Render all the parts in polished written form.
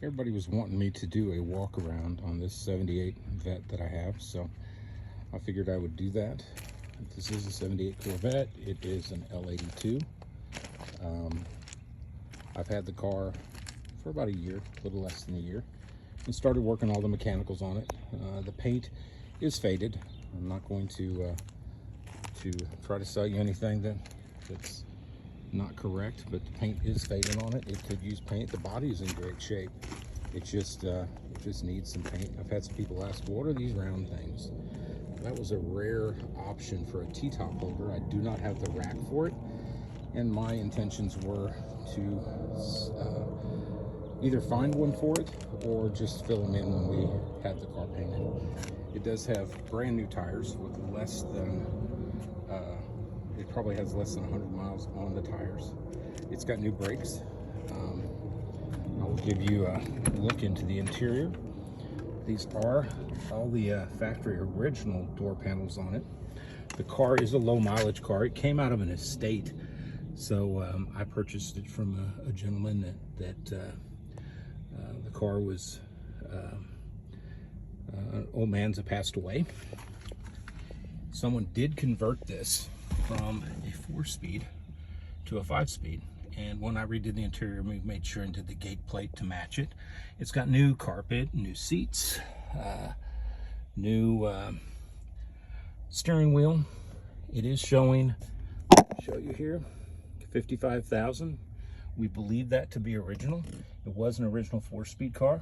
Everybody was wanting me to do a walk around on this 78 Vet that I have, so I figured I would do that. This is a 78 Corvette. It is an L82. I've had the car for about a year, a little less than a year, and started working all the mechanicals on it. The paint is faded. I'm not going to try to sell you anything that's not correct, but the paint is fading on it. It could use paint. The body is in great shape. It just needs some paint. I've had some people ask, what are these round things? That was a rare option for a T-top holder. I do not have the rack for it, and my intentions were to either find one for it or just fill them in when we had the car painted. It does have brand new tires with less than, it probably has less than 100 miles on the tires. It's got new brakes. I will give you a look into the interior. These are all the factory original door panels on it. The car is a low mileage car. It came out of an estate, so I purchased it from a gentleman that the car was an old man's that passed away. Someone did convert this from a 4-speed to a 5-speed, and when I redid the interior, we made sure and did the gate plate to match it. It's got new carpet, new seats, new steering wheel. It is showing, show you here, 55,000. We believe that to be original. It was an original 4-speed car.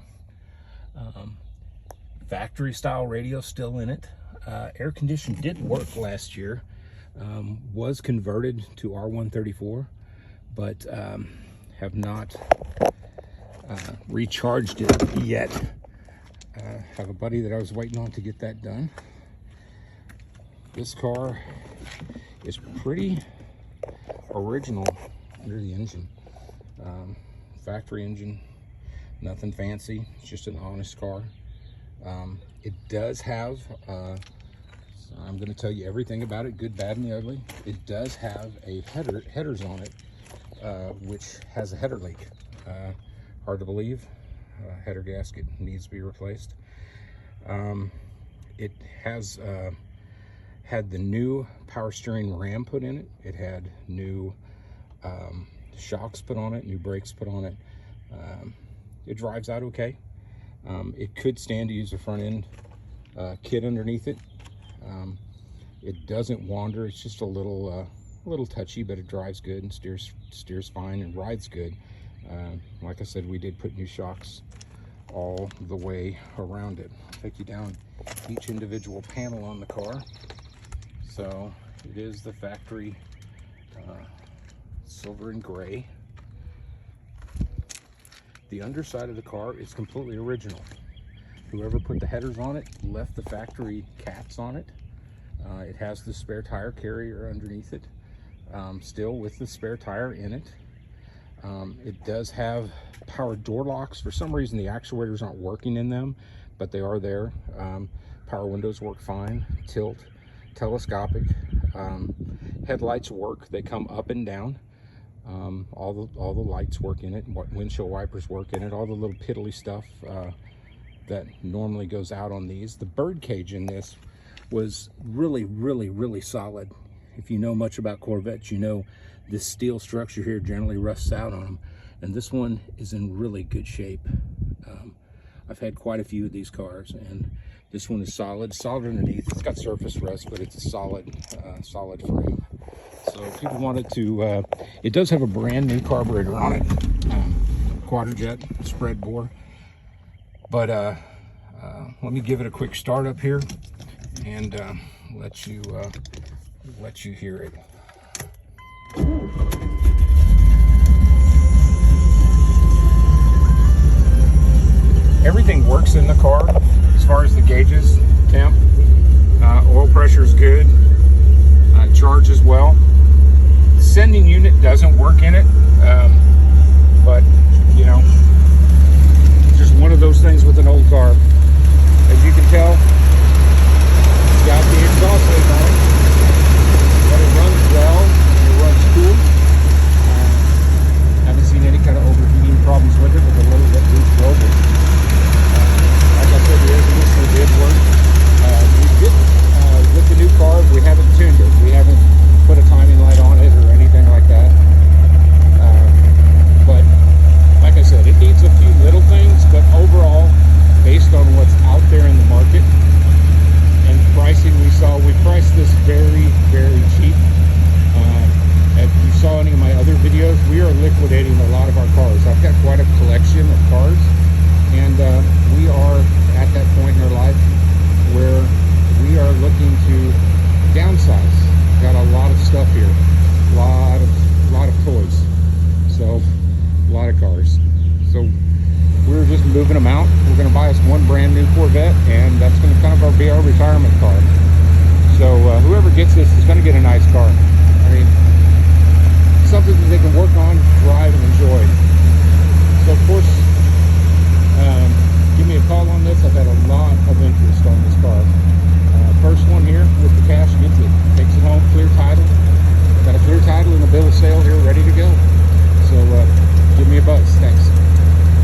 Factory style radio still in it. Air conditioning did work last year. Was converted to R134, but have not recharged it yet. Have a buddy that I was waiting on to get that done. This car is pretty original under the engine. Factory engine, nothing fancy. It's just an honest car. It does have, I'm going to tell you everything about it, good, bad, and the ugly. It does have a headers on it, which has a header leak. Hard to believe. Header gasket needs to be replaced. It has had the new power steering ram put in it. It had new shocks put on it, new brakes put on it. It drives out okay. It could stand to use a front end kit underneath it. It doesn't wander. It's just a little touchy, but it drives good and steers fine and rides good. Like I said, we did put new shocks all the way around it. I'll take you down each individual panel on the car. So it is the factory silver and gray. The underside of the car is completely original. Whoever put the headers on it left the factory caps on it. It has the spare tire carrier underneath it, still with the spare tire in it. It does have power door locks. For some reason, the actuators aren't working in them, but they are there. Power windows work fine. Tilt, telescopic. Headlights work. They come up and down. All the lights work in it. Windshield wipers work in it. All the little piddly stuff that normally goes out on these. The bird cage in this was really solid. If you know much about Corvettes, you know this steel structure here generally rusts out on them, and this one is in really good shape. I've had quite a few of these cars, and this one is solid underneath. It's got surface rust, but it's a solid frame. So if people wanted to, it does have a brand new carburetor on it, Quadrajet spread bore. But let me give it a quick start up here and let you hear it. Everything works in the car as far as the gauges, temp, oil pressure is good, charges well. The sending unit doesn't work in it, but you know, just one of those things with an old car. As you can tell, it's got the exhaust plate on it, but it runs well, it runs cool. Haven't seen any kind of overheating problems with it, with a little bit loose rope. moving them out. We're going to buy us one brand new Corvette, and that's going to kind of be our retirement car. So whoever gets this is going to get a nice car. I mean, something that they can work on, drive, and enjoy. So of course,